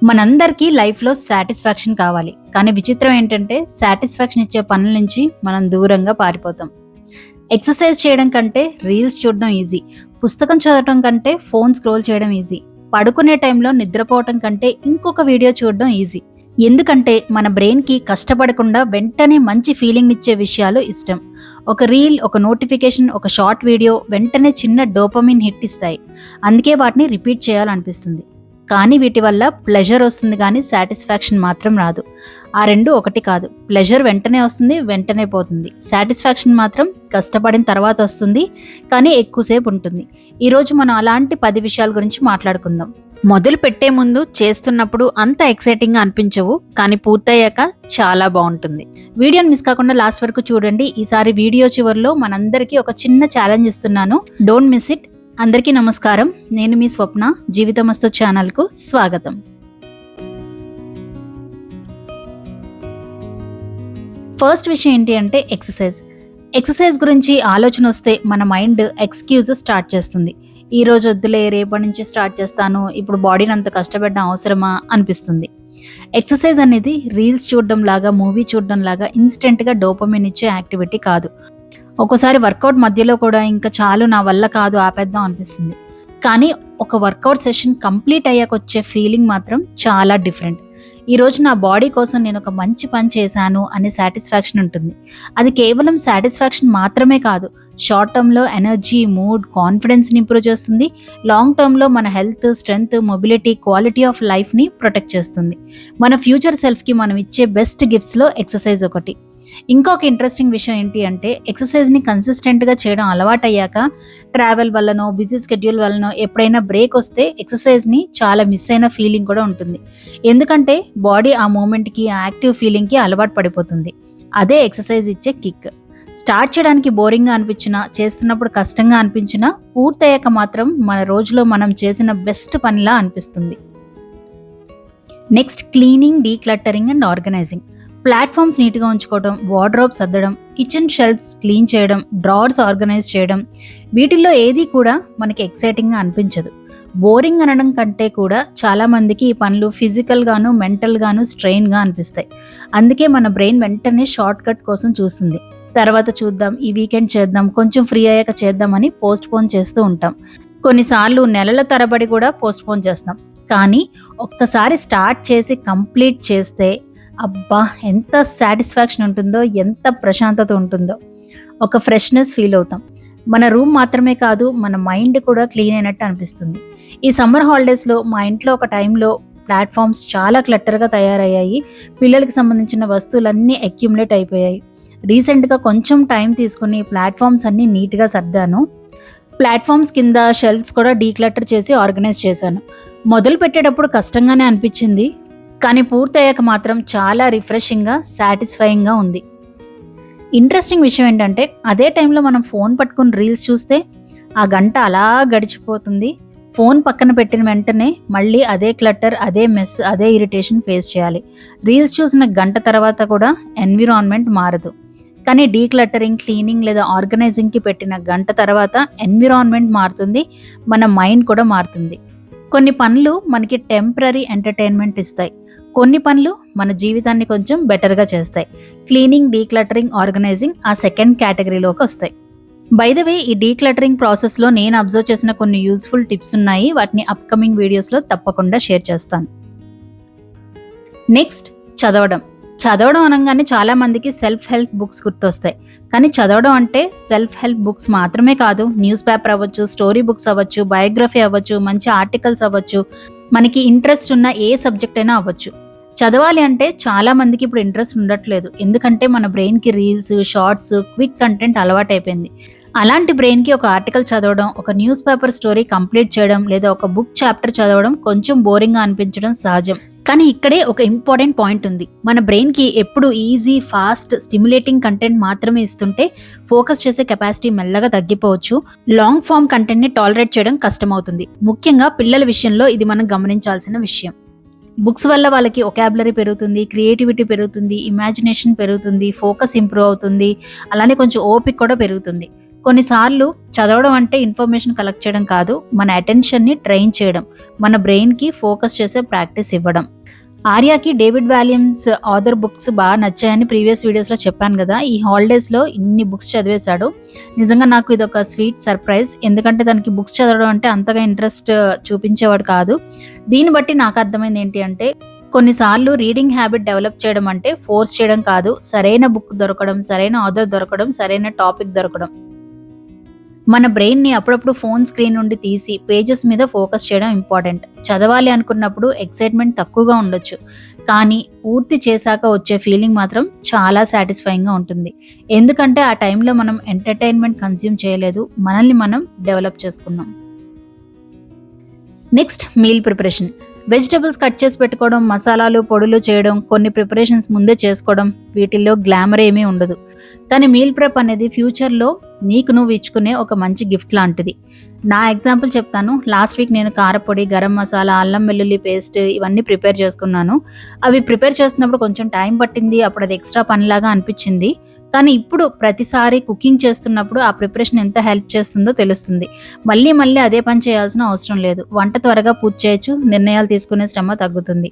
మనందరికీ లైఫ్‌లో సాటిస్ఫాక్షన్ కావాలి. కానీ విచిత్రం ఏంటంటే సాటిస్ఫాక్షన్ ఇచ్చే పనుల నుంచి మనం దూరంగా పారిపోతాం. ఎక్సర్సైజ్ చేయడం కంటే రీల్స్ చూడడం ఈజీ. పుస్తకం చదవడం కంటే ఫోన్ స్క్రోల్ చేయడం ఈజీ. పడుకునే టైంలో నిద్రపోవటం కంటే ఇంకొక వీడియో చూడడం ఈజీ. ఎందుకంటే మన బ్రెయిన్‌కి కష్టపడకుండా వెంటనే మంచి ఫీలింగ్ ఇచ్చే విషయాలు ఇష్టం. ఒక రీల్, ఒక నోటిఫికేషన్, ఒక షార్ట్ వీడియో వెంటనే చిన్న డోపమిన్ హిట్ ఇస్తాయి. అందుకే వాటిని రిపీట్ చేయాలనిపిస్తుంది. కానీ వీటి వల్ల ప్లెజర్ వస్తుంది కానీ సాటిస్ఫాక్షన్ మాత్రం రాదు. ఆ రెండు ఒకటి కాదు. ప్లెజర్ వెంటనే వస్తుంది, వెంటనే పోతుంది. సాటిస్ఫాక్షన్ మాత్రం కష్టపడిన తర్వాత వస్తుంది, కానీ ఎక్కువసేపు ఉంటుంది. ఈరోజు మనం అలాంటి 10 విషయాల గురించి మాట్లాడుకుందాం. మొదలు పెట్టే ముందు చేస్తున్నప్పుడు అంత ఎక్సైటింగ్గా అనిపించవు, కానీ పూర్తయ్యాక చాలా బాగుంటుంది. వీడియోని మిస్ కాకుండా లాస్ట్ వరకు చూడండి. ఈసారి వీడియో చివరిలో మనందరికీ ఒక చిన్న ఛాలెంజ్ ఇస్తున్నాను. Don't miss it. అందరికీ నమస్కారం. నేను మీ స్వప్న. జీవితమస్తు ఛానల్కు స్వాగతం. ఫస్ట్ విషయం ఏంటి అంటే ఎక్సర్సైజ్ గురించి ఆలోచన వస్తే మన మైండ్ ఎక్స్క్యూజ్ స్టార్ట్ చేస్తుంది. ఈ రోజు వద్దులే, రేపటి నుంచి స్టార్ట్ చేస్తాను, ఇప్పుడు బాడీని అంత కష్టపడడం అవసరమా అనిపిస్తుంది. ఎక్సర్సైజ్ అనేది రీల్స్ చూడడం లాగా, మూవీ చూడడం లాగా ఇన్స్టెంట్గా డోపమిన్ ఇచ్చే యాక్టివిటీ కాదు. ఒక్కోసారి వర్కౌట్ మధ్యలో కూడా ఇంకా చాలు, నా వల్ల కాదు, ఆపేద్దాం అనిపిస్తుంది. కానీ ఒక వర్కౌట్ సెషన్ కంప్లీట్ అయ్యాక వచ్చే ఫీలింగ్ మాత్రం చాలా డిఫరెంట్. ఈరోజు నా బాడీ కోసం నేను ఒక మంచి పని చేశాను అనే సాటిస్ఫాక్షన్ ఉంటుంది. అది కేవలం సాటిస్ఫాక్షన్ మాత్రమే కాదు, షార్ట్ టర్మ్లో ఎనర్జీ, మూడ్, కాన్ఫిడెన్స్ని ఇంప్రూవ్ చేస్తుంది. లాంగ్ టర్మ్లో మన health, strength, mobility, quality of లైఫ్ని ప్రొటెక్ట్ చేస్తుంది. మన ఫ్యూచర్ సెల్ఫ్కి మనం ఇచ్చే బెస్ట్ గిఫ్ట్స్లో ఎక్సర్సైజ్ ఒకటి. ఇంకొక ఇంట్రెస్టింగ్ విషయం ఏంటి అంటే ఎక్సర్సైజ్ని కన్సిస్టెంట్గా చేయడం అలవాటయ్యాక ట్రావెల్ వల్లనో, బిజీ స్కెడ్యూల్ వల్లనో ఎప్పుడైనా బ్రేక్ వస్తే ఎక్సర్సైజ్ని చాలా మిస్ అయిన ఫీలింగ్ కూడా ఉంటుంది. ఎందుకంటే బాడీ ఆ మూమెంట్కి, ఆ యాక్టివ్ ఫీలింగ్కి అలవాటు పడిపోతుంది. అదే ఎక్సర్సైజ్ ఇచ్చే కిక్. స్టార్ట్ చేయడానికి బోరింగ్గా అనిపించినా, చేస్తున్నప్పుడు కష్టంగా అనిపించినా, పూర్తయ్యాక మాత్రం మన రోజులో మనం చేసిన బెస్ట్ పనిలా అనిపిస్తుంది. Next, cleaning, decluttering and organising. Platforms నీట్గా ఉంచుకోవడం, వార్డ్రోబ్ సర్దడం, కిచెన్ షెల్ఫ్స్ క్లీన్ చేయడం, డ్రావర్స్ ఆర్గనైజ్ చేయడం, వీటిల్లో ఏది కూడా మనకి ఎక్సైటింగ్గా అనిపించదు. బోరింగ్ అనడం కంటే కూడా చాలామందికి ఈ పనులు ఫిజికల్గాను, మెంటల్గాను స్ట్రెయిన్గా అనిపిస్తాయి. అందుకే మన బ్రెయిన్ వెంటనే షార్ట్ కట్ కోసం చూస్తుంది. తర్వాత చూద్దాం, ఈ వీకెండ్ చేద్దాం, కొంచెం ఫ్రీ అయ్యాక చేద్దామని పోస్ట్పోన్ చేస్తూ ఉంటాం. కొన్నిసార్లు నెలల తరబడి కూడా పోస్ట్పోన్ చేస్తాం. కానీ ఒక్కసారి స్టార్ట్ చేసి కంప్లీట్ చేస్తే అబ్బా, ఎంత సాటిస్ఫాక్షన్ ఉంటుందో, ఎంత ప్రశాంతత ఉంటుందో, ఒక ఫ్రెష్నెస్ ఫీల్ అవుతాం. మన రూమ్ మాత్రమే కాదు, మన మైండ్ కూడా క్లీన్ అయినట్టు అనిపిస్తుంది. ఈ సమ్మర్ హాలిడేస్లో మా ఇంట్లో ఒక టైంలో ప్లాట్ఫామ్స్ చాలా క్లట్టర్గా తయారయ్యాయి. పిల్లలకి సంబంధించిన వస్తువులన్నీ అక్యుములేట్ అయిపోయాయి. రీసెంట్గా కొంచెం టైం తీసుకుని ప్లాట్ఫామ్స్ అన్నీ నీట్గా సర్దాను. ప్లాట్ఫామ్స్ కింద షెల్ఫ్స్ కూడా డీక్లటర్ చేసి ఆర్గనైజ్ చేశాను. మొదలు పెట్టేటప్పుడు కష్టంగానే అనిపించింది, కానీ పూర్తయ్యాక మాత్రం చాలా రిఫ్రెషింగ్గా, సాటిస్ఫైయింగ్గా ఉంది. ఇంట్రెస్టింగ్ విషయం ఏంటంటే అదే టైంలో మనం ఫోన్ పట్టుకుని రీల్స్ చూస్తే ఆ గంట అలా గడిచిపోతుంది. ఫోన్ పక్కన పెట్టిన వెంటనే మళ్ళీ అదే క్లటర్, అదే మెస్, అదే ఇరిటేషన్ ఫేస్ చేయాలి. రీల్స్ చూసిన గంట తర్వాత కూడా ఎన్విరాన్మెంట్ మారదు. కానీ డీక్లటరింగ్, క్లీనింగ్ లేదా ఆర్గనైజింగ్కి పెట్టిన గంట తర్వాత ఎన్విరాన్మెంట్ మారుతుంది, మన మైండ్ కూడా మారుతుంది. కొన్ని పనులు మనకి టెంపరరీ ఎంటర్టైన్మెంట్ ఇస్తాయి, కొన్ని పనులు మన జీవితాన్ని కొంచెం బెటర్గా చేస్తాయి. క్లీనింగ్, డీక్లటరింగ్, ఆర్గనైజింగ్ ఆ సెకండ్ కేటగిరీలోకి వస్తాయి. బై ద వే, ఈ డీక్లటరింగ్ ప్రాసెస్లో నేను అబ్జర్వ్ చేసిన కొన్ని యూస్ఫుల్ టిప్స్ ఉన్నాయి. వాటిని అప్కమింగ్ వీడియోస్లో తప్పకుండా షేర్ చేస్తాను. నెక్స్ట్, చదవడం అనగానే చాలా మందికి సెల్ఫ్ హెల్ప్ బుక్స్ గుర్తొస్తాయి. కానీ చదవడం అంటే సెల్ఫ్ హెల్ప్ బుక్స్ మాత్రమే కాదు. న్యూస్ పేపర్ అవ్వచ్చు, స్టోరీ బుక్స్ అవ్వచ్చు, బయోగ్రఫీ అవ్వచ్చు, మంచి ఆర్టికల్స్ అవ్వచ్చు, మనకి ఇంట్రెస్ట్ ఉన్న ఏ సబ్జెక్ట్ అయినా అవ్వచ్చు. చదవాలి అంటే చాలా మందికి ఇప్పుడు ఇంట్రెస్ట్ ఉండట్లేదు. ఎందుకంటే మన బ్రెయిన్కి రీల్స్, షార్ట్స్, క్విక్ కంటెంట్ అలవాటైపోయింది. అలాంటి బ్రెయిన్కి ఒక ఆర్టికల్ చదవడం, ఒక న్యూస్ పేపర్ స్టోరీ కంప్లీట్ చేయడం, లేదా ఒక బుక్ చాప్టర్ చదవడం కొంచెం బోరింగ్గా అనిపించడం సహజం. కానీ ఇక్కడే ఒక ఇంపార్టెంట్ పాయింట్ ఉంది. మన బ్రెయిన్కి ఎప్పుడు ఈజీ, ఫాస్ట్, స్టిమ్యులేటింగ్ కంటెంట్ మాత్రమే ఇస్తుంటే ఫోకస్ చేసే కెపాసిటీ మెల్లగా తగ్గిపోవచ్చు. లాంగ్ ఫామ్ కంటెంట్ని టాలరేట్ చేయడం కష్టమవుతుంది. ముఖ్యంగా పిల్లల విషయంలో ఇది మనం గమనించాల్సిన విషయం. బుక్స్ వల్ల వాళ్ళకి ఒకాబులరీ పెరుగుతుంది, క్రియేటివిటీ పెరుగుతుంది, ఇమాజినేషన్ పెరుగుతుంది, ఫోకస్ ఇంప్రూవ్ అవుతుంది, అలానే కొంచెం ఓపిక కూడా పెరుగుతుంది. కొన్నిసార్లు చదవడం అంటే ఇన్ఫర్మేషన్ కలెక్ట్ చేయడం కాదు, మన అటెన్షన్ని ట్రైన్ చేయడం, మన బ్రెయిన్కి ఫోకస్ చేసే ప్రాక్టీస్ ఇవ్వడం. ఆర్యాకి డేవిడ్ వాల్యూమ్స్ ఆథర్ బుక్స్ బాగా నచ్చాయని ప్రీవియస్ వీడియోస్లో చెప్పాను కదా. ఈ హాలిడేస్లో ఇన్ని బుక్స్ చదివేశాడు. నిజంగా నాకు ఇది ఒక స్వీట్ సర్ప్రైజ్. ఎందుకంటే తనకి బుక్స్ చదవడం అంటే అంతగా ఇంట్రెస్ట్ చూపించేవాడు కాదు. దీన్ని బట్టి నాకు అర్థమైంది ఏంటి అంటే, కొన్నిసార్లు రీడింగ్ హ్యాబిట్ డెవలప్ చేయడం అంటే ఫోర్స్ చేయడం కాదు, సరైన బుక్ దొరకడం, సరైన ఆథర్ దొరకడం, సరైన టాపిక్ దొరకడం. మన బ్రెయిన్ని అప్పుడప్పుడు ఫోన్ స్క్రీన్ నుండి తీసి పేజెస్ మీద ఫోకస్ చేయడం ఇంపార్టెంట్. చదవాలి అనుకున్నప్పుడు ఎక్సైట్మెంట్ తక్కువగా ఉండొచ్చు, కానీ పూర్తి చేశాక వచ్చే ఫీలింగ్ మాత్రం చాలా సాటిస్ఫైయింగ్గా ఉంటుంది. ఎందుకంటే ఆ టైంలో మనం ఎంటర్టైన్మెంట్ కన్స్యూమ్ చేయలేదు, మనల్ని మనం డెవలప్ చేసుకున్నాం. Next, meal preparation. Vegetables cut చేసి పెట్టుకోవడం, మసాలాలు పొడులు చేయడం, కొన్ని ప్రిపరేషన్స్ ముందే చేసుకోవడం, వీటిల్లో గ్లామర్ ఏమీ ఉండదు. కానీ మీల్ ప్రెప్ అనేది ఫ్యూచర్లో నీకు నువ్వు ఇచ్చుకునే ఒక మంచి గిఫ్ట్ లాంటిది. నా ఎగ్జాంపుల్ చెప్తాను. లాస్ట్ వీక్ నేను కారపొడి, గరం మసాలా, అల్లం వెల్లుల్లి పేస్ట్ ఇవన్నీ ప్రిపేర్ చేసుకున్నాను. అవి ప్రిపేర్ చేస్తున్నప్పుడు కొంచెం టైం పట్టింది, అప్పుడు అది ఎక్స్ట్రా పనిలాగా అనిపించింది. కానీ ఇప్పుడు ప్రతిసారి కుకింగ్ చేస్తున్నప్పుడు ఆ ప్రిపరేషన్ ఎంత హెల్ప్ చేస్తుందో తెలుస్తుంది. మళ్ళీ మళ్ళీ అదే పని చేయాల్సిన అవసరం లేదు. వంట త్వరగా పూర్తి చేయొచ్చు, నిర్ణయాలు తీసుకునే శ్రమ తగ్గుతుంది.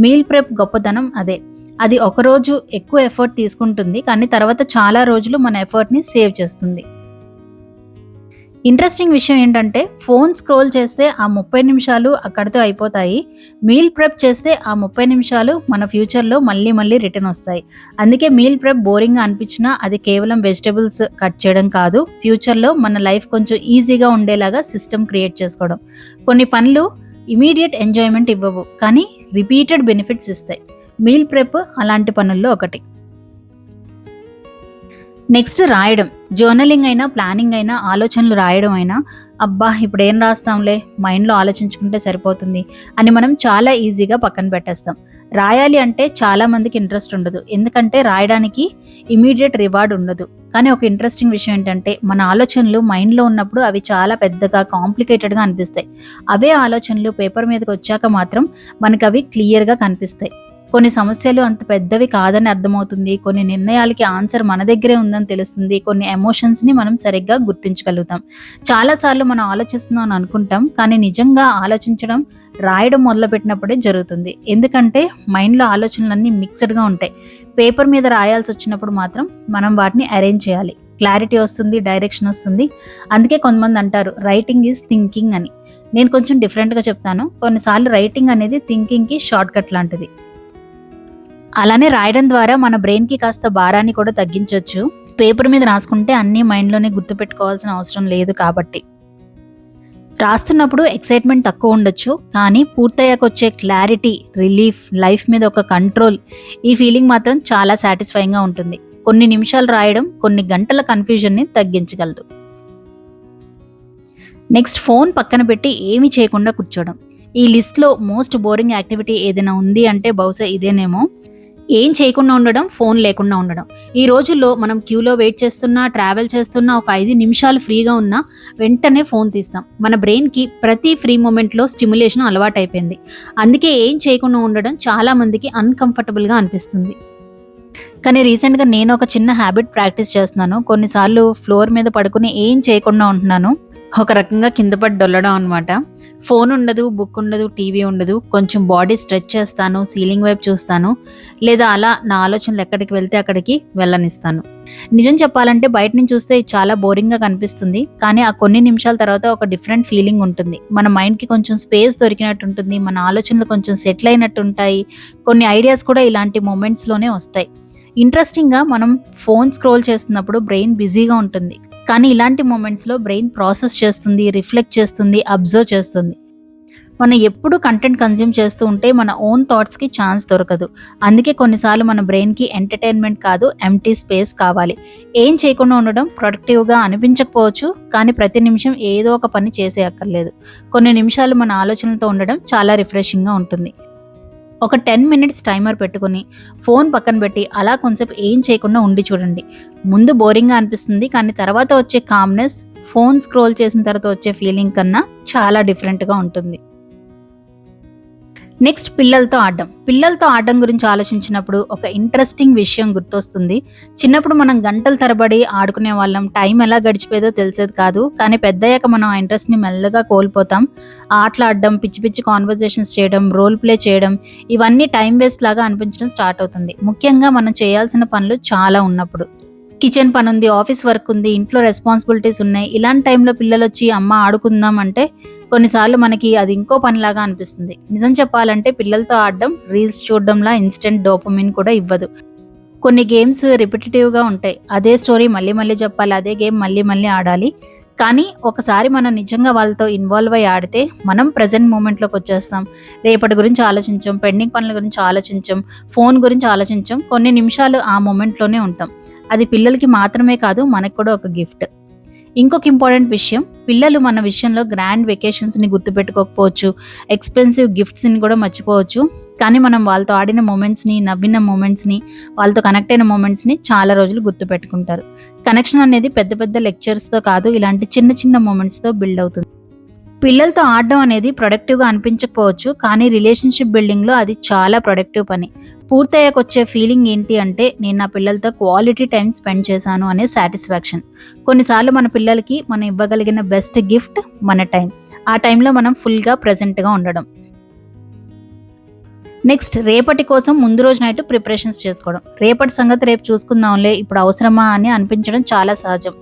మీల్ ప్రెప్ గొప్పతనం అదే. అది ఒకరోజు ఎక్కువ ఎఫర్ట్ తీసుకుంటుంది, కానీ తర్వాత చాలా రోజులు మన ఎఫర్ట్ని సేవ్ చేస్తుంది. ఇంట్రెస్టింగ్ విషయం ఏంటంటే, ఫోన్ స్క్రోల్ చేస్తే ఆ 30 నిమిషాలు అక్కడితో అయిపోతాయి. మీల్ ప్రెప్ చేస్తే ఆ 30 నిమిషాలు మన ఫ్యూచర్లో మళ్ళీ మళ్ళీ రిటర్న్ వస్తాయి. అందుకే మీల్ ప్రెప్ బోరింగ్గా అనిపించినా అది కేవలం వెజిటబుల్స్ కట్ చేయడం కాదు, ఫ్యూచర్లో మన లైఫ్ కొంచెం ఈజీగా ఉండేలాగా సిస్టమ్ క్రియేట్ చేసుకోవడం. కొన్ని పనులు ఇమీడియట్ ఎంజాయ్మెంట్ ఇవ్వవు, కానీ రిపీటెడ్ బెనిఫిట్స్ ఇస్తాయి. మీల్ ప్రెప్ అలాంటి పనుల్లో ఒకటి. నెక్స్ట్, రాయడం. జర్నలింగ్ అయినా, ప్లానింగ్ అయినా, ఆలోచనలు రాయడం అయినా, అబ్బా ఇప్పుడు ఏం రాస్తాంలే, మైండ్లో ఆలోచించుకుంటే సరిపోతుంది అని మనం చాలా ఈజీగా పక్కన పెట్టేస్తాం. రాయాలి అంటే చాలా మందికి ఇంట్రెస్ట్ ఉండదు, ఎందుకంటే రాయడానికి ఇమీడియట్ రివార్డ్ ఉండదు. కానీ ఒక ఇంట్రెస్టింగ్ విషయం ఏంటంటే, మన ఆలోచనలు మైండ్లో ఉన్నప్పుడు అవి చాలా పెద్దగా, కాంప్లికేటెడ్గా అనిపిస్తాయి. అవే ఆలోచనలు పేపర్ మీదకి వచ్చాక మాత్రం మనకు అవి క్లియర్గా కనిపిస్తాయి. కొన్ని సమస్యలు అంత పెద్దవి కాదని అర్థమవుతుంది, కొన్ని నిర్ణయాలకి ఆన్సర్ మన దగ్గరే ఉందని తెలుస్తుంది, కొన్ని ఎమోషన్స్ని మనం సరిగ్గా గుర్తించగలుగుతాం. చాలాసార్లు మనం ఆలోచిస్తున్నాం అని అనుకుంటాం, కానీ నిజంగా ఆలోచించడం రాయడం మొదలుపెట్టినప్పుడే జరుగుతుంది. ఎందుకంటే మైండ్లో ఆలోచనలన్నీ మిక్స్డ్గా ఉంటాయి. పేపర్ మీద రాయాల్సి వచ్చినప్పుడు మాత్రం మనం వాటిని అరేంజ్ చేయాలి. క్లారిటీ వస్తుంది, డైరెక్షన్ వస్తుంది. అందుకే కొంతమంది అంటారు రైటింగ్ ఈజ్ థింకింగ్ అని. నేను కొంచెం డిఫరెంట్గా చెప్తాను. కొన్నిసార్లు రైటింగ్ అనేది థింకింగ్కి షార్ట్ కట్ లాంటిది. అలానే రాయడం ద్వారా మన బ్రెయిన్కి కాస్త భారాన్ని కూడా తగ్గించవచ్చు. పేపర్ మీద రాసుకుంటే అన్నీ మైండ్లోనే గుర్తుపెట్టుకోవాల్సిన అవసరం లేదు కాబట్టి. రాస్తున్నప్పుడు ఎక్సైట్మెంట్ తక్కువ ఉండొచ్చు, కానీ పూర్తయ్యాక వచ్చే క్లారిటీ, రిలీఫ్, లైఫ్ మీద ఒక కంట్రోల్, ఈ ఫీలింగ్ మాత్రం చాలా సాటిస్ఫైయింగ్గా ఉంటుంది. కొన్ని నిమిషాలు రాయడం కొన్ని గంటల కన్ఫ్యూజన్ని తగ్గించగలదు. నెక్స్ట్, ఫోన్ పక్కన పెట్టి ఏమీ చేయకుండా కూర్చోవడం. ఈ లిస్ట్లో మోస్ట్ బోరింగ్ యాక్టివిటీ ఏదైనా ఉంది అంటే బహుశా ఇదేనేమో. ఏం చేయకుండా ఉండడం, ఫోన్ లేకుండా ఉండడం. ఈ రోజుల్లో మనం క్యూలో వెయిట్ చేస్తున్నా, ట్రావెల్ చేస్తున్నా, ఒక 5 నిమిషాలు ఫ్రీగా ఉన్నా వెంటనే ఫోన్ తీస్తాం. మన బ్రెయిన్కి ప్రతి ఫ్రీ మూమెంట్లో స్టిమ్యులేషన్ అలవాటైపోయింది. అందుకే ఏం చేయకుండా ఉండడం చాలా మందికి అన్కంఫర్టబుల్గా అనిపిస్తుంది. కానీ రీసెంట్గా నేను ఒక చిన్న హ్యాబిట్ ప్రాక్టీస్ చేస్తున్నాను. కొన్నిసార్లు ఫ్లోర్ మీద పడుకుని ఏం చేయకుండా ఉంటున్నాను. ఒక రకంగా కింద పడి డొల్లడం అనమాట. ఫోన్ ఉండదు, బుక్ ఉండదు, టీవీ ఉండదు. కొంచెం బాడీ స్ట్రెచ్ చేస్తాను, సీలింగ్ వైపు చూస్తాను, లేదా అలా నా ఆలోచనలు ఎక్కడికి వెళ్తే అక్కడికి వెళ్ళనిస్తాను. నిజం చెప్పాలంటే బయట నుంచి చూస్తే చాలా బోరింగ్గా కనిపిస్తుంది, కానీ ఆ కొన్ని నిమిషాల తర్వాత ఒక డిఫరెంట్ ఫీలింగ్ ఉంటుంది. మన మైండ్కి కొంచెం స్పేస్ దొరికినట్టు ఉంటుంది, మన ఆలోచనలు కొంచెం సెటిల్ అయినట్టు ఉంటాయి. కొన్ని ఐడియాస్ కూడా ఇలాంటి మూమెంట్స్లోనే వస్తాయి. ఇంట్రెస్టింగ్గా మనం ఫోన్ స్క్రోల్ చేస్తున్నప్పుడు బ్రెయిన్ బిజీగా ఉంటుంది, కానీ ఇలాంటి మూమెంట్స్లో బ్రెయిన్ ప్రాసెస్ చేస్తుంది, రిఫ్లెక్ట్ చేస్తుంది, అబ్జర్వ్ చేస్తుంది. మనం ఎప్పుడు కంటెంట్ కన్జ్యూమ్ చేస్తూ ఉంటే మన ఓన్ థాట్స్కి ఛాన్స్ దొరకదు. అందుకే కొన్నిసార్లు మన బ్రెయిన్కి ఎంటర్టైన్మెంట్ కాదు, ఎంప్టీ స్పేస్ కావాలి. ఏం చేయకుండా ఉండడం ప్రొడక్టివ్గా అనిపించకపోవచ్చు, కానీ ప్రతి నిమిషం ఏదో ఒక పని చేసే అక్కర్లేదు. కొన్ని నిమిషాలు మన ఆలోచనలతో ఉండడం చాలా రిఫ్రెషింగ్గా ఉంటుంది. ఒక 10 మినిట్స్ టైమర్ పెట్టుకుని ఫోన్ పక్కన పెట్టి అలా కొంచెంసేపు ఏం చేయకుండా ఉండి చూడండి. ముందు బోరింగ్గా అనిపిస్తుంది, కానీ తర్వాత వచ్చే కామ్నెస్ ఫోన్ స్క్రోల్ చేసిన తర్వాత వచ్చే ఫీలింగ్ కన్నా చాలా డిఫరెంట్గా ఉంటుంది. నెక్స్ట్ పిల్లలతో ఆడడం గురించి ఆలోచించినప్పుడు ఒక ఇంట్రెస్టింగ్ విషయం గుర్తొస్తుంది. చిన్నప్పుడు మనం గంటల తరబడి ఆడుకునే వాళ్ళం. టైం ఎలా గడిచిపోయేదో తెలిసేది కాదు. కానీ పెద్దయ్యాక మనం ఆ ఇంట్రెస్ట్ని మెల్లగా కోల్పోతాం. ఆటలు ఆడడం, పిచ్చి పిచ్చి కాన్వర్జేషన్స్ చేయడం, రోల్ ప్లే చేయడం, ఇవన్నీ టైం వేస్ట్ లాగా అనిపించడం స్టార్ట్ అవుతుంది. ముఖ్యంగా మనం చేయాల్సిన పనులు చాలా ఉన్నప్పుడు. కిచెన్ పని ఉంది, ఆఫీస్ వర్క్ ఉంది, ఇంట్లో రెస్పాన్సిబిలిటీస్ ఉన్నాయి. ఇలాంటి టైంలో పిల్లలు వచ్చి అమ్మ ఆడుకుందాం అంటే కొన్నిసార్లు మనకి అది ఇంకో పనిలాగా అనిపిస్తుంది. నిజం చెప్పాలంటే పిల్లలతో ఆడడం రీల్స్ చూడడంలా ఇన్స్టెంట్ డోపమిన్ కూడా ఇవ్వదు. కొన్ని గేమ్స్ రిపిటేటివ్గా ఉంటాయి. అదే స్టోరీ మళ్ళీ మళ్ళీ చెప్పాలి, అదే గేమ్ మళ్ళీ మళ్ళీ ఆడాలి. కానీ ఒకసారి మనం నిజంగా వాళ్ళతో ఇన్వాల్వ్ అయ్యి ఆడితే మనం ప్రజెంట్ మూమెంట్లోకి వచ్చేస్తాం. రేపటి గురించి ఆలోచించాం, పెండింగ్ పనుల గురించి ఆలోచించాం, ఫోన్ గురించి ఆలోచించాం. కొన్ని నిమిషాలు ఆ మూమెంట్లోనే ఉంటాం. అది పిల్లలకి మాత్రమే కాదు, మనకు కూడా ఒక గిఫ్ట్. ఇంకొక ఇంపార్టెంట్ విషయం, పిల్లలు మన విషయంలో గ్రాండ్ వెకేషన్స్ని గుర్తుపెట్టుకోకపోవచ్చు, ఎక్స్పెన్సివ్ గిఫ్ట్స్ని కూడా మర్చిపోవచ్చు. కానీ మనం వాళ్ళతో ఆడిన మూమెంట్స్ని, నవ్విన మూమెంట్స్ని, వాళ్ళతో కనెక్ట్ అయిన మూమెంట్స్ని చాలా రోజులు గుర్తుపెట్టుకుంటారు. కనెక్షన్ అనేది పెద్ద పెద్ద లెక్చర్స్తో కాదు, ఇలాంటి చిన్న చిన్న మూమెంట్స్తో బిల్డ్ అవుతుంది. పిల్లలతో ఆడడం అనేది ప్రొడక్టివ్గా అనిపించకపోవచ్చు, కానీ రిలేషన్షిప్ బిల్డింగ్లో అది చాలా ప్రొడక్టివ్ పని. పూర్తయ్యాక వచ్చే ఫీలింగ్ ఏంటి అంటే, నేను నా పిల్లలతో క్వాలిటీ టైం స్పెండ్ చేశాను అనే సాటిస్ఫాక్షన్. కొన్నిసార్లు మన పిల్లలకి మనం ఇవ్వగలిగిన బెస్ట్ గిఫ్ట్ మన టైం. ఆ టైంలో మనం ఫుల్గా ప్రజెంట్గా ఉండడం. నెక్స్ట్, రేపటి కోసం ముందు రోజు నైట్ ప్రిపరేషన్స్ చేసుకోవడం. రేపటి సంగతి రేపు చూసుకుందాంలే, ఇప్పుడు అవసరమా అని అనిపించడం చాలా సహజం.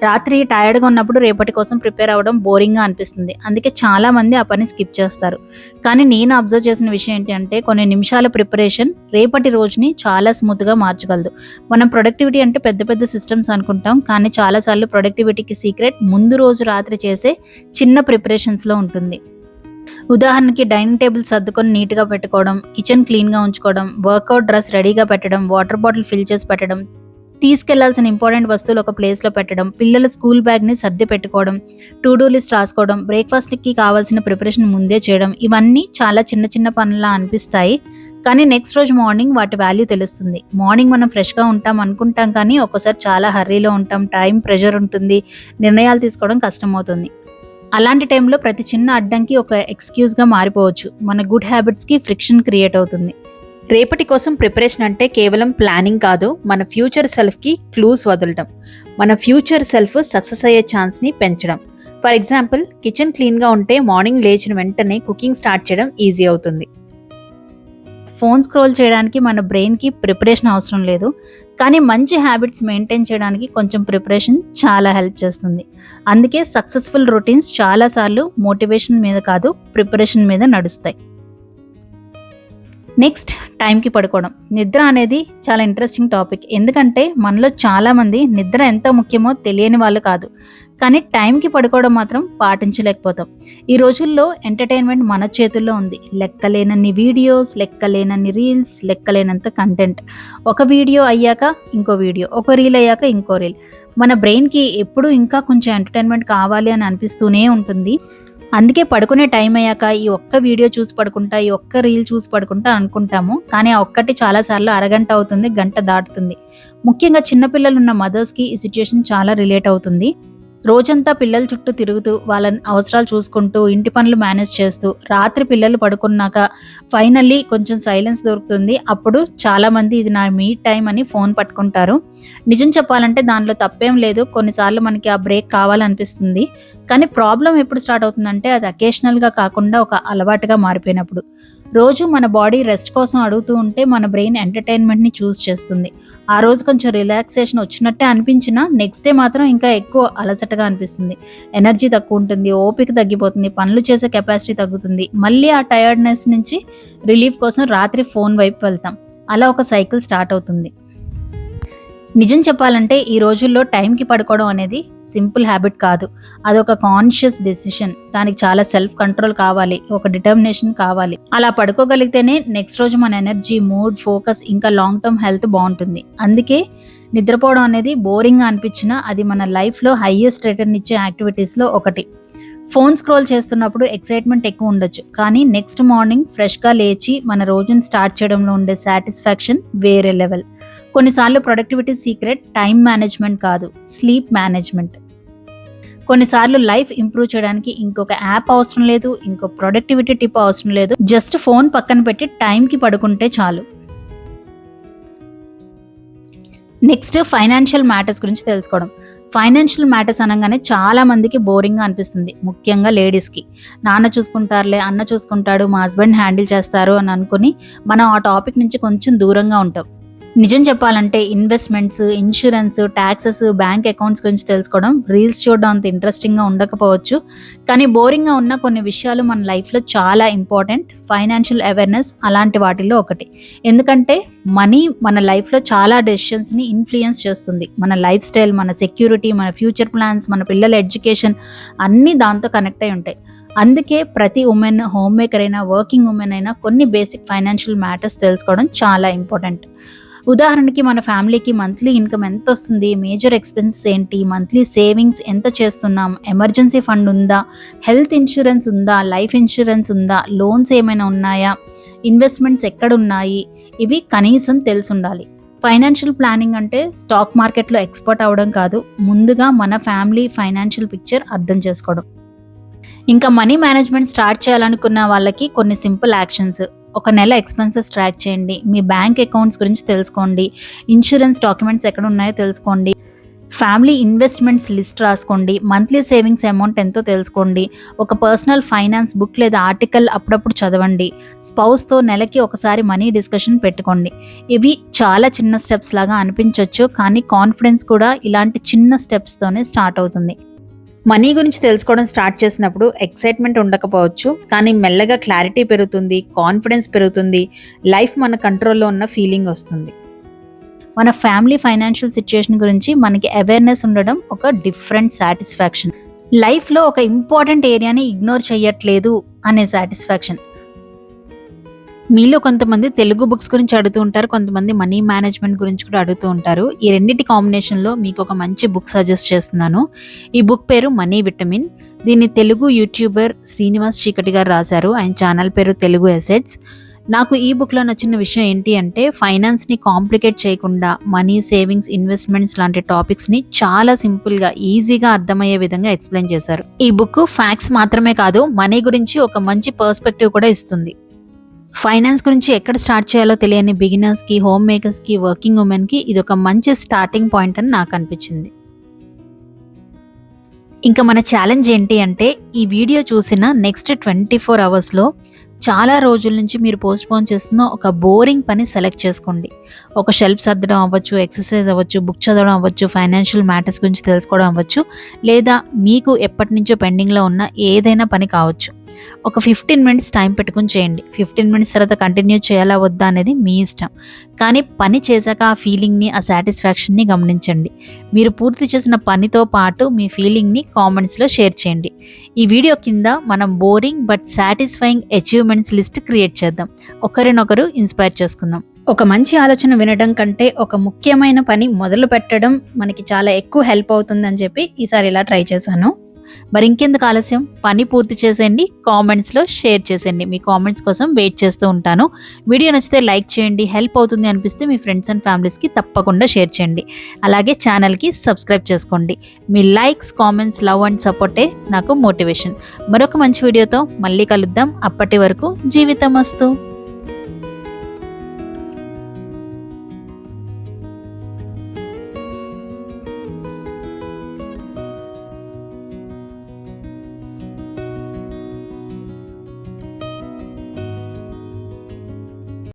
రాత్రి టైర్డ్గా ఉన్నప్పుడు రేపటి కోసం ప్రిపేర్ అవ్వడం బోరింగ్గా అనిపిస్తుంది. అందుకే చాలామంది ఆ పని స్కిప్ చేస్తారు. కానీ నేను అబ్జర్వ్ చేసిన విషయం ఏంటి అంటే, కొన్ని నిమిషాల ప్రిపరేషన్ రేపటి రోజుని చాలా స్మూత్గా మార్చగలదు. మనం ప్రొడక్టివిటీ అంటే పెద్ద పెద్ద సిస్టమ్స్ అనుకుంటాం, కానీ చాలాసార్లు ప్రొడక్టివిటీకి సీక్రెట్ ముందు రోజు రాత్రి చేసే చిన్న ప్రిపరేషన్స్లో ఉంటుంది. ఉదాహరణకి డైనింగ్ టేబుల్ సర్దుకొని నీట్గా పెట్టుకోవడం, కిచెన్ క్లీన్గా ఉంచుకోవడం, వర్కౌట్ డ్రెస్ రెడీగా పెట్టడం, వాటర్ బాటిల్ ఫిల్ చేసి పెట్టడం, తీసుకెళ్లాల్సిన ఇంపార్టెంట్ వస్తువులు ఒక ప్లేస్లో పెట్టడం, పిల్లల స్కూల్ బ్యాగ్ని సర్ది పెట్టుకోవడం, టు డూ లిస్ట్ రాసుకోవడం, బ్రేక్ఫాస్ట్కి కావాల్సిన ప్రిపరేషన్ ముందే చేయడం. ఇవన్నీ చాలా చిన్న చిన్న పనులా అనిపిస్తాయి, కానీ నెక్స్ట్ రోజు మార్నింగ్ వాటి వాల్యూ తెలుస్తుంది. మార్నింగ్ మనం ఫ్రెష్గా ఉంటాం అనుకుంటాం, కానీ ఒక్కోసారి చాలా హర్రీలో ఉంటాం, టైం ప్రెషర్ ఉంటుంది, నిర్ణయాలు తీసుకోవడం కష్టమవుతుంది. అలాంటి టైంలో ప్రతి చిన్న అడ్డంకి ఒక ఎక్స్క్యూజ్గా మారిపోవచ్చు. మన గుడ్ హ్యాబిట్స్కి ఫ్రిక్షన్ క్రియేట్ అవుతుంది. రేపటి కోసం ప్రిపరేషన్ అంటే కేవలం ప్లానింగ్ కాదు, మన ఫ్యూచర్ సెల్ఫ్కి క్లూస్ వదలడం, మన ఫ్యూచర్ సెల్ఫ్ సక్సెస్ అయ్యే ఛాన్స్ని పెంచడం. ఫర్ ఎగ్జాంపుల్, కిచెన్ క్లీన్గా ఉంటే మార్నింగ్ లేచిన వెంటనే కుకింగ్ స్టార్ట్ చేయడం ఈజీ అవుతుంది. ఫోన్ స్క్రోల్ చేయడానికి మన బ్రెయిన్కి ప్రిపరేషన్ అవసరం లేదు, కానీ మంచి హ్యాబిట్స్ మెయింటైన్ చేయడానికి కొంచెం ప్రిపరేషన్ చాలా హెల్ప్ చేస్తుంది. అందుకే సక్సెస్ఫుల్ రొటీన్స్ చాలాసార్లు మోటివేషన్ మీద కాదు, ప్రిపరేషన్ మీద నడుస్తాయి. నెక్స్ట్, టైంకి పడుకోవడం. నిద్ర అనేది చాలా ఇంట్రెస్టింగ్ టాపిక్. ఎందుకంటే మనలో చాలామంది నిద్ర ఎంత ముఖ్యమో తెలియని వాళ్ళు కాదు, కానీ టైంకి పడుకోవడం మాత్రం పాటించలేకపోతాం. ఈ రోజుల్లో ఎంటర్టైన్మెంట్ మన చేతుల్లో ఉంది. లెక్కలేనన్ని వీడియోస్, లెక్కలేనన్ని రీల్స్, లెక్కలేనంత కంటెంట్. ఒక వీడియో అయ్యాక ఇంకో వీడియో, ఒక రీల్ అయ్యాక ఇంకో రీల్. మన బ్రెయిన్కి ఎప్పుడూ ఇంకా కొంచెం ఎంటర్టైన్మెంట్ కావాలి అని అనిపిస్తూనే ఉంటుంది. అందుకే పడుకునే టైం అయ్యాక ఈ ఒక్క వీడియో చూసి పడుకుంటా, ఈ ఒక్క రీల్ చూసి పడుకుంటా అనుకుంటాము, కానీ ఆ ఒక్కటి చాలాసార్లు అరగంట అవుతుంది, గంట దాటుతుంది. ముఖ్యంగా చిన్నపిల్లలు ఉన్న మదర్స్కి ఈ సిచ్యుయేషన్ చాలా రిలేట్ అవుతుంది. రోజంతా పిల్లల చుట్టూ తిరుగుతూ, వాళ్ళ అవసరాలు చూసుకుంటూ, ఇంటి పనులు మేనేజ్ చేస్తూ, రాత్రి పిల్లలు పడుకున్నాక ఫైనల్లీ కొంచెం సైలెన్స్ దొరుకుతుంది. అప్పుడు చాలామంది ఇది నా మీ టైం అని ఫోన్ పట్టుకుంటారు. నిజం చెప్పాలంటే దానిలో తప్పేం లేదు. కొన్నిసార్లు మనకి ఆ బ్రేక్ కావాలనిపిస్తుంది. కానీ ప్రాబ్లం ఎప్పుడు స్టార్ట్ అవుతుందంటే, అది అకేషనల్గా కాకుండా ఒక అలవాటుగా మారిపోయినప్పుడు. రోజు మన బాడీ రెస్ట్ కోసం అడుగుతూ ఉంటే మన బ్రెయిన్ ఎంటర్టైన్మెంట్ని చూస్ చేస్తుంది. ఆ రోజు కొంచెం రిలాక్సేషన్ వచ్చినట్టే అనిపించినా నెక్స్ట్ డే మాత్రం ఇంకా ఎక్కువ అలసటగా అనిపిస్తుంది. ఎనర్జీ తక్కువ ఉంటుంది, ఓపిక తగ్గిపోతుంది, పనులు చేసే కెపాసిటీ తగ్గుతుంది. మళ్ళీ ఆ టైర్డ్నెస్ నుంచి రిలీఫ్ కోసం రాత్రి ఫోన్ వైపు వెళ్తాం. అలా ఒక సైకిల్ స్టార్ట్ అవుతుంది. నిజం చెప్పాలంటే ఈ రోజుల్లో టైంకి పడుకోవడం అనేది సింపుల్ హ్యాబిట్ కాదు, అదొక కాన్షియస్ డెసిషన్. దానికి చాలా సెల్ఫ్ కంట్రోల్ కావాలి, ఒక డిటర్మినేషన్ కావాలి. అలా పడుకోగలిగితేనే నెక్స్ట్ రోజు మన ఎనర్జీ, మూడ్, ఫోకస్, ఇంకా లాంగ్ టర్మ్ హెల్త్ బాగుంటుంది. అందుకే నిద్రపోవడం అనేది బోరింగ్గా అనిపించినా అది మన లైఫ్లో హైయెస్ట్ రిటర్న్ ఇచ్చే యాక్టివిటీస్లో ఒకటి. ఫోన్ స్క్రోల్ చేస్తున్నప్పుడు ఎక్సైట్మెంట్ ఎక్కువ ఉండొచ్చు, కానీ నెక్స్ట్ మార్నింగ్ ఫ్రెష్గా లేచి మన రోజును స్టార్ట్ చేయడంలో ఉండే సాటిస్ఫాక్షన్ వేరే లెవెల్. కొన్నిసార్లు ప్రొడక్టివిటీ సీక్రెట్ టైం మేనేజ్మెంట్ కాదు, స్లీప్ మేనేజ్మెంట్. కొన్నిసార్లు లైఫ్ ఇంప్రూవ్ చేయడానికి ఇంకొక యాప్ అవసరం లేదు, ఇంకో ప్రొడక్టివిటీ టిప్ అవసరం లేదు. జస్ట్ ఫోన్ పక్కన పెట్టి టైంకి పడుకుంటే చాలు. నెక్స్ట్ ఫైనాన్షియల్ మ్యాటర్స్ గురించి తెలుసుకోవడం. ఫైనాన్షియల్ మ్యాటర్స్ అనగానే చాలా మందికి బోరింగ్గా అనిపిస్తుంది, ముఖ్యంగా లేడీస్కి. నాన్న చూసుకుంటారులే, అన్న చూసుకుంటాడు, మా హస్బెండ్ హ్యాండిల్ చేస్తారు అని అనుకుని మనం ఆ టాపిక్ నుంచి కొంచెం దూరంగా ఉంటాం. నిజం చెప్పాలంటే investments, insurance, taxes, bank accounts గురించి తెలుసుకోవడం రీల్స్ చూడడం అంత ఇంట్రెస్టింగ్గా ఉండకపోవచ్చు, కానీ బోరింగ్గా ఉన్న కొన్ని విషయాలు మన లైఫ్లో చాలా ఇంపార్టెంట్. ఫైనాన్షియల్ అవేర్నెస్ అలాంటి వాటిల్లో ఒకటి. ఎందుకంటే మనీ మన లైఫ్లో చాలా డెసిషన్స్ని ఇన్ఫ్లుయెన్స్ చేస్తుంది. మన లైఫ్ స్టైల్, మన సెక్యూరిటీ, మన ఫ్యూచర్ ప్లాన్స్, మన పిల్లల ఎడ్యుకేషన్ అన్నీ దాంతో కనెక్ట్ అయి ఉంటాయి. అందుకే ప్రతి ఉమెన్, హోమ్ మేకర్ అయినా, వర్కింగ్ ఉమెన్ అయినా కొన్ని బేసిక్ ఫైనాన్షియల్ మ్యాటర్స్ తెలుసుకోవడం చాలా ఇంపార్టెంట్. ఉదాహరణకి మన ఫ్యామిలీకి మంత్లీ ఇన్కమ్ ఎంత వస్తుంది, మేజర్ ఎక్స్పెన్సెస్ ఏంటి, మంత్లీ సేవింగ్స్ ఎంత చేస్తున్నాం, ఎమర్జెన్సీ ఫండ్ ఉందా, హెల్త్ ఇన్సూరెన్స్ ఉందా, లైఫ్ ఇన్సూరెన్స్ ఉందా, లోన్స్ ఏమైనా ఉన్నాయా, ఇన్వెస్ట్మెంట్స్ ఎక్కడ ఉన్నాయి, ఇవి కనీసం తెలిసి ఉండాలి. ఫైనాన్షియల్ ప్లానింగ్ అంటే స్టాక్ మార్కెట్లో ఎక్స్పర్ట్ అవ్వడం కాదు, ముందుగా మన ఫ్యామిలీ ఫైనాన్షియల్ పిక్చర్ అర్థం చేసుకోవడం. ఇంకా మనీ మేనేజ్మెంట్ స్టార్ట్ చేయాలనుకున్న వాళ్ళకి కొన్ని సింపుల్ యాక్షన్స్. ఒక నెల ఎక్స్పెన్సెస్ ట్రాక్ చేయండి, మీ బ్యాంక్ అకౌంట్స్ గురించి తెలుసుకోండి, ఇన్సూరెన్స్ డాక్యుమెంట్స్ ఎక్కడ ఉన్నాయో తెలుసుకోండి, ఫ్యామిలీ ఇన్వెస్ట్మెంట్స్ లిస్ట్ రాసుకోండి, మంత్లీ సేవింగ్స్ అమౌంట్ ఎంతో తెలుసుకోండి, ఒక పర్సనల్ ఫైనాన్స్ బుక్ లేదా ఆర్టికల్ అప్పుడప్పుడు చదవండి, స్పౌస్తో నెలకి ఒకసారి మనీ డిస్కషన్ పెట్టుకోండి. ఇవి చాలా చిన్న స్టెప్స్ లాగా అనిపించవచ్చు, కానీ కాన్ఫిడెన్స్ కూడా ఇలాంటి చిన్న స్టెప్స్తోనే స్టార్ట్ అవుతుంది. మనీ గురించి తెలుసుకోవడం స్టార్ట్ చేసినప్పుడు ఎక్సైట్మెంట్ ఉండకపోవచ్చు, కానీ మెల్లగా క్లారిటీ పెరుగుతుంది, కాన్ఫిడెన్స్ పెరుగుతుంది, లైఫ్ మన కంట్రోల్లో ఉన్న ఫీలింగ్ వస్తుంది. మన ఫ్యామిలీ ఫైనాన్షియల్ సిచ్యుయేషన్ గురించి మనకి అవేర్నెస్ ఉండడం ఒక డిఫరెంట్ సాటిస్ఫాక్షన్. లైఫ్లో ఒక ఇంపార్టెంట్ ఏరియాని ఇగ్నోర్ చేయట్లేదు అనే సాటిస్ఫాక్షన్. మీలో కొంతమంది తెలుగు బుక్స్ గురించి అడుగుతూ ఉంటారు, కొంతమంది మనీ మేనేజ్మెంట్ గురించి కూడా అడుగుతూ ఉంటారు. ఈ రెండింటి కాంబినేషన్లో మీకు ఒక మంచి బుక్ సజెస్ట్ చేస్తున్నాను. ఈ బుక్ పేరు మనీ విటమిన్. దీన్ని తెలుగు యూట్యూబర్ శ్రీనివాస్ చీకటి గారు రాశారు. ఆయన ఛానల్ పేరు తెలుగు ఎసెట్స్. నాకు ఈ బుక్లో నచ్చిన విషయం ఏంటి అంటే ఫైనాన్స్ని కాంప్లికేట్ చేయకుండా మనీ, సేవింగ్స్, ఇన్వెస్ట్మెంట్స్ లాంటి టాపిక్స్ని చాలా సింపుల్గా, ఈజీగా అర్థమయ్యే విధంగా ఎక్స్ప్లెయిన్ చేశారు. ఈ బుక్ ఫ్యాక్ట్స్ మాత్రమే కాదు, మనీ గురించి ఒక మంచి పర్స్పెక్టివ్ కూడా ఇస్తుంది. ఫైనాన్స్ గురించి ఎక్కడ స్టార్ట్ చేయాలో తెలియని బిగినర్స్కి, హోమ్ మేకర్స్కి, వర్కింగ్ ఉమెన్కి ఇది ఒక మంచి స్టార్టింగ్ పాయింట్ అని నాకు అనిపించింది. ఇంకా మన ఛాలెంజ్ ఏంటి అంటే ఈ వీడియో చూసిన నెక్స్ట్ 24 అవర్స్లో చాలా రోజుల నుంచి మీరు పోస్ట్పోన్ చేస్తున్న ఒక బోరింగ్ పని సెలెక్ట్ చేసుకోండి. ఒక షెల్ఫ్ సర్దడం అవ్వచ్చు, ఎక్సర్సైజ్ అవ్వచ్చు, బుక్ చదవడం అవ్వచ్చు, ఫైనాన్షియల్ మ్యాటర్స్ గురించి తెలుసుకోవడం అవ్వచ్చు, లేదా మీకు ఎప్పటి నుంచో పెండింగ్లో ఉన్న ఏదైనా పని కావచ్చు. ఒక 15 మినిట్స్ టైం పెట్టుకుని చేయండి. 15 మినిట్స్ తర్వాత కంటిన్యూ చేయాలా వద్దా అనేది మీ ఇష్టం, కానీ పని చేశాక ఆ ఫీలింగ్ని, ఆ సాటిస్ఫాక్షన్ని గమనించండి. మీరు పూర్తి చేసిన పనితో పాటు మీ ఫీలింగ్ని కామెంట్స్లో షేర్ చేయండి. ఈ వీడియో కింద మనం boring but satisfying achievements list create చేద్దాం. ఒకరినొకరు ఇన్స్పైర్ చేసుకుందాం. ఒక మంచి ఆలోచన వినడం కంటే ఒక ముఖ్యమైన పని మొదలు పెట్టడం మనకి చాలా ఎక్కువ హెల్ప్ అవుతుందని చెప్పి ఈసారి ఇలా ట్రై చేశాను. మరి ఇంకెందుకు ఆలస్యం, పని పూర్తి చేసేయండి, కామెంట్స్లో షేర్ చేసేయండి. మీ కామెంట్స్ కోసం వెయిట్ చేస్తూ ఉంటాను. వీడియో నచ్చితే లైక్ చేయండి, హెల్ప్ అవుతుంది అనిపిస్తే మీ ఫ్రెండ్స్ అండ్ ఫ్యామిలీస్కి తప్పకుండా షేర్ చేయండి. అలాగే ఛానల్కి సబ్స్క్రైబ్ చేసుకోండి. మీ లైక్స్, కామెంట్స్, లవ్ అండ్ సపోర్టే నాకు మోటివేషన్. మరొక మంచి వీడియోతో మళ్ళీ కలుద్దాం. అప్పటి వరకు జీవితం మస్తు.